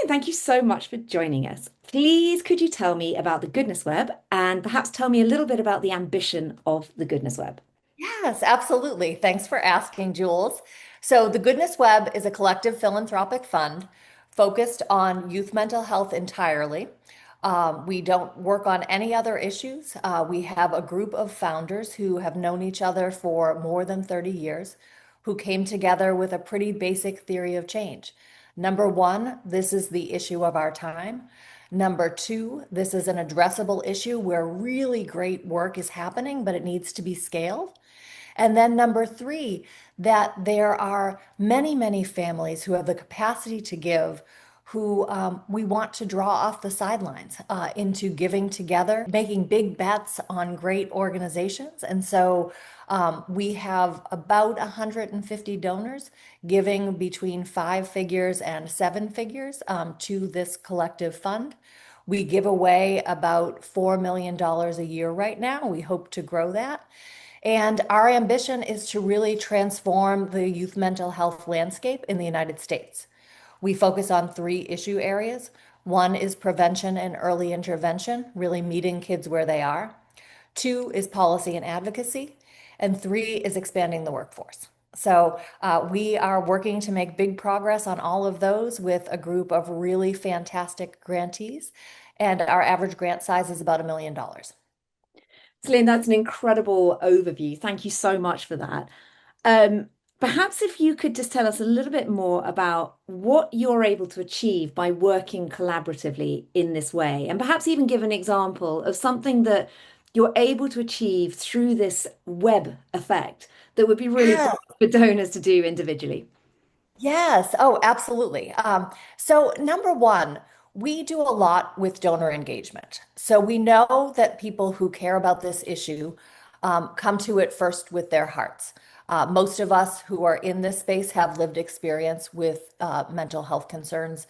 Celine, thank you so much for joining us. Please, could you tell me about the Goodness Web and perhaps tell me a little bit about the ambition of the Goodness Web? Yes, absolutely. Thanks for asking, Jules. So, the Goodness Web is a collective philanthropic fund focused on youth mental health entirely. We don't work on any other issues. We have a group of founders who have known each other for more than 30 years, who came together with a pretty basic theory of change. Number one, this is the issue of our time. Number two, this is an addressable issue where really great work is happening, but it needs to be scaled. And then number three, that there are many, many families who have the capacity to give, who we want to draw off the sidelines into giving together, making big bets on great organizations. And so we have about 150 donors giving between five figures and seven figures to this collective fund. We give away about $4 million a year right now. We hope to grow that. And our ambition is to really transform the youth mental health landscape in the United States. We focus on three issue areas. One is prevention and early intervention, really meeting kids where they are. Two is policy and advocacy. And three is expanding the workforce. So we are working to make big progress on all of those with a group of really fantastic grantees. And our average grant size is about $1 million. Celine, that's an incredible overview. Thank you so much for that. Um, Perhaps if you could just tell us a little bit more about what you're able to achieve by working collaboratively in this way, and perhaps even give an example of something that you're able to achieve through this web effect that would be really Yeah. hard for donors to do individually. Yes. Oh, absolutely. So, number one, we do a lot with donor engagement. So, we know that people who care about this issue come to it first with their hearts. Most of us who are in this space have lived experience with mental health concerns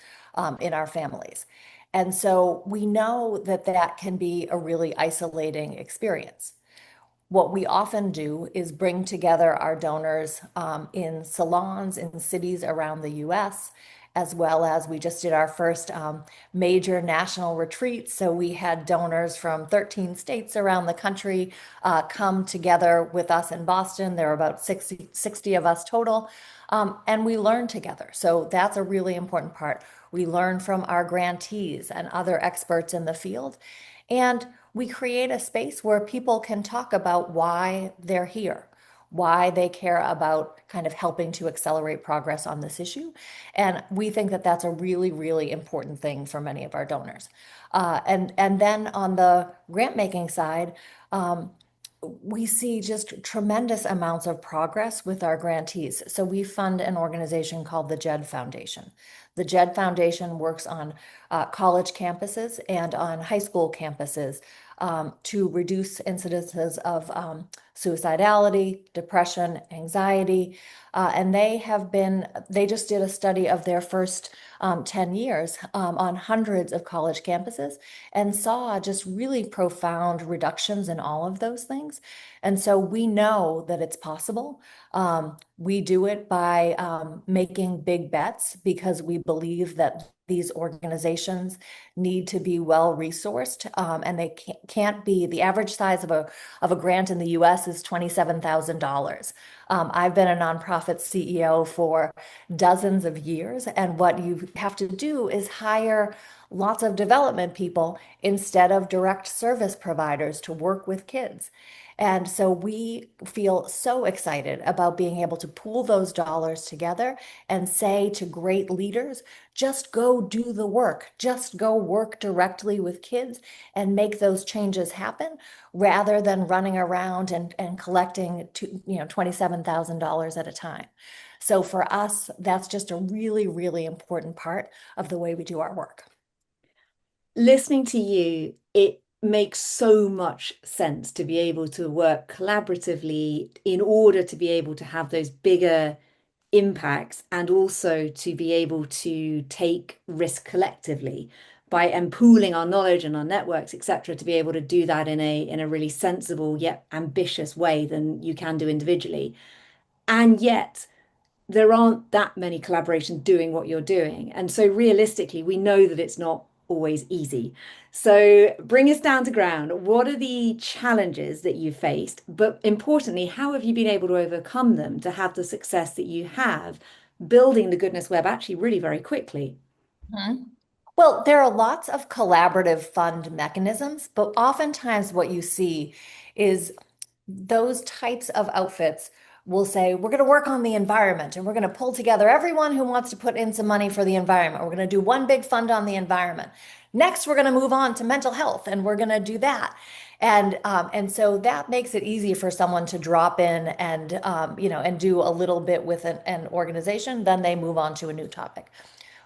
in our families. And so, we know that that can be a really isolating experience. What we often do is bring together our donors in salons in cities around the US, as well as we just did our first major national retreat. So we had donors from 13 states around the country come together with us in Boston. There were about 60 of us total. And we learn together. So that's a really important part. We learn from our grantees and other experts in the field. And we create a space where people can talk about why they're here, why they care about kind of helping to accelerate progress on this issue. And we think that that's a really, really important thing for many of our donors. And then on the grant making side, we see just tremendous amounts of progress with our grantees. So we fund an organization called the JED Foundation. The JED Foundation works on college campuses and on high school campuses to reduce incidences of suicidality, depression, anxiety. And they just did a study of their first 10 years on hundreds of college campuses and saw just really profound reductions in all of those things. And so we know that it's possible. We do it by making big bets because we believe that these organizations need to be well resourced, and they can't be the average size of a grant in the US is $27,000. I've been a nonprofit CEO for dozens of years, and what you have to do is hire lots of development people instead of direct service providers to work with kids. And so we feel so excited about being able to pool those dollars together and say to great leaders, just go do the work, just go work directly with kids and make those changes happen rather than running around and collecting $27,000 at a time. So for us, that's just a really, really important part of the way we do our work. Listening to you, it makes so much sense to be able to work collaboratively in order to be able to have those bigger impacts and also to be able to take risk collectively by and pooling our knowledge and our networks, etc., to be able to do that in a really sensible yet ambitious way than you can do individually. And yet there aren't that many collaborations doing what you're doing. And so realistically, we know that it's not always easy. So bring us down to ground. What are the challenges that you faced? But importantly, how have you been able to overcome them to have the success that you have, building the Goodness Web actually really very quickly? Mhm. Well, there are lots of collaborative fund mechanisms, but oftentimes what you see is those types of outfits will say, we're going to work on the environment and we're going to pull together everyone who wants to put in some money for the environment. We're going to do one big fund on the environment. Next, we're going to move on to mental health and we're going to do that. And so that makes it easy for someone to drop in and and do a little bit with an organization. Then they move on to a new topic.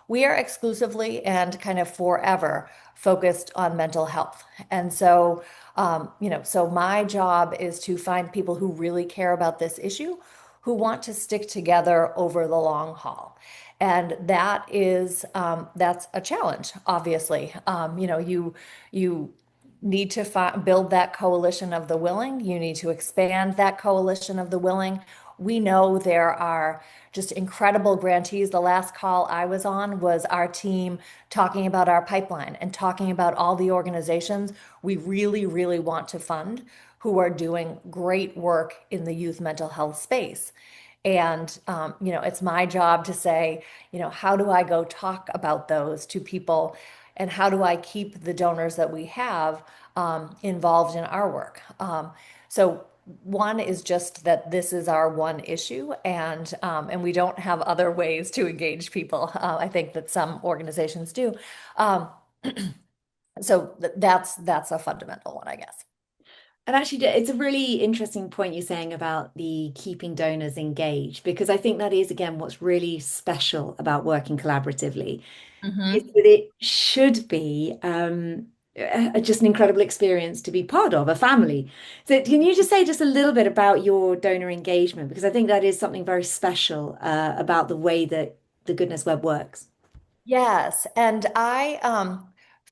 We are exclusively and kind of forever focused on mental health. And so, so my job is to find people who really care about this issue, who want to stick together over the long haul. And that's a challenge, obviously. You need to build that coalition of the willing. You need to expand that coalition of the willing. We know there are just incredible grantees. The last call I was on was our team talking about our pipeline and talking about all the organizations we really, really want to fund who are doing great work in the youth mental health space. And, it's my job to say, how do I go talk about those to people? And how do I keep the donors that we have involved in our work? So one is just that this is our one issue, and we don't have other ways to engage people. I think that some organizations do. Um, so that's a fundamental one, I guess. And actually, it's a really interesting point you're saying about the keeping donors engaged, because I think that is, again, what's really special about working collaboratively is Hmm. that it should be just an incredible experience to be part of, a family. So, can you just say just a little bit about your donor engagement? Because I think that is something very special about the way that the Goodness Web works. Yes, and I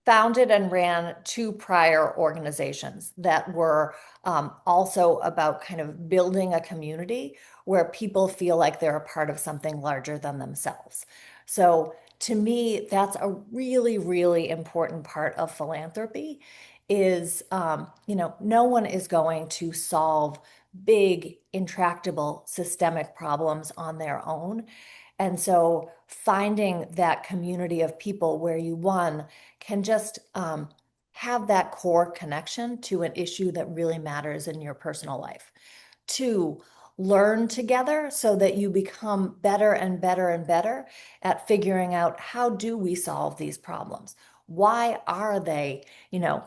founded and ran two prior organizations that were also about kind of building a community where people feel like they're a part of something larger than themselves. So to me, that's a really, really important part of philanthropy is, no one is going to solve big, intractable, systemic problems on their own. And so finding that community of people where you, one, can just have that core connection to an issue that really matters in your personal life. Two, learn together so that you become better and better and better at figuring out how do we solve these problems? Why are they,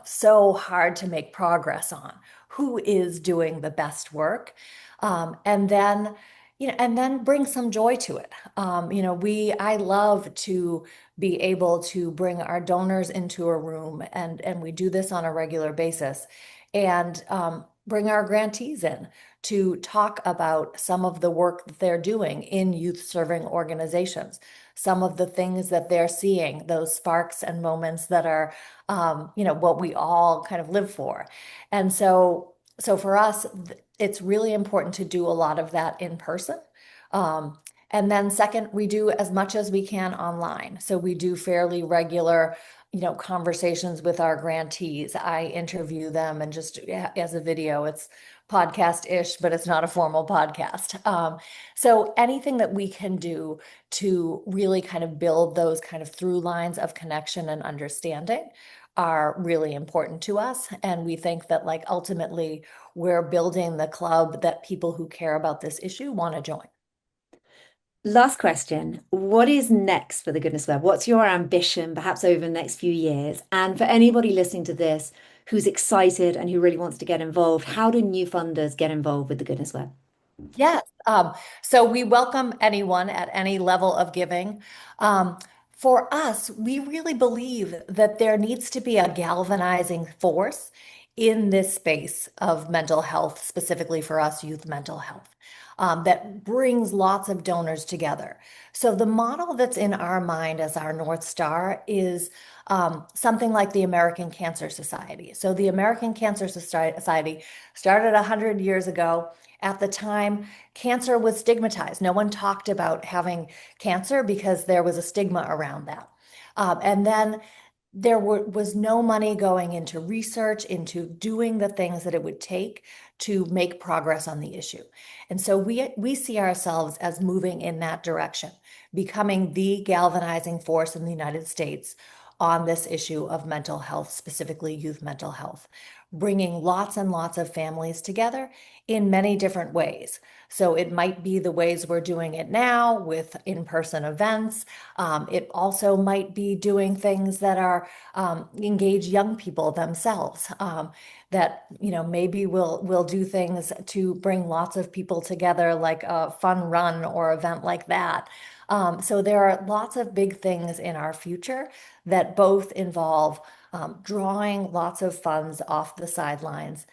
so hard to make progress on? Who is doing the best work? And then bring some joy to it. I love to be able to bring our donors into a room, and we do this on a regular basis, and bring our grantees in to talk about some of the work that they're doing in youth serving organizations, some of the things that they're seeing, those sparks and moments that are, what we all kind of live for. And so for us, it's really important to do a lot of that in person. Um, and then second, we do as much as we can online. So we do fairly regular, conversations with our grantees. I interview them and just as a video, it's podcast-ish, but it's not a formal podcast. So anything that we can do to really kind of build those kind of through lines of connection and understanding are really important to us. And we think that like ultimately we're building the club that people who care about this issue want to join. Last question. What is next for the Goodness Web? What's your ambition, perhaps over the next few years? And for anybody listening to this who's excited and who really wants to get involved, how do new funders get involved with the Goodness Web? Yes. So we welcome anyone at any level of giving. For us, we really believe that there needs to be a galvanizing force in this space of mental health, specifically for us, youth mental health, that brings lots of donors together. So the model that's in our mind as our North Star is something like the American Cancer Society. So the American Cancer Society started 100 years ago, At the time, cancer was stigmatized. No one talked about having cancer because there was a stigma around that. And then was no money going into research, into doing the things that it would take to make progress on the issue. And so we see ourselves as moving in that direction, becoming the galvanizing force in the United States on this issue of mental health, specifically youth mental health, bringing lots and lots of families together in many different ways. So it might be the ways we're doing it now with in-person events. It also might be doing things that are engage young people themselves. That maybe we'll do things to bring lots of people together, like a fun run or event like that. So there are lots of big things in our future that both involve drawing lots of funds off the sidelines,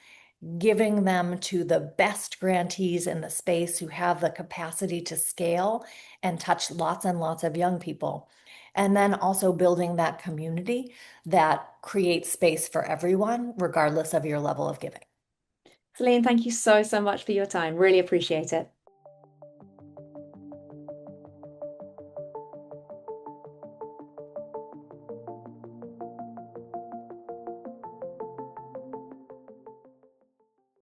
giving them to the best grantees in the space who have the capacity to scale and touch lots and lots of young people. And then also building that community that creates space for everyone, regardless of your level of giving. Celine, thank you so, so much for your time. Really appreciate it.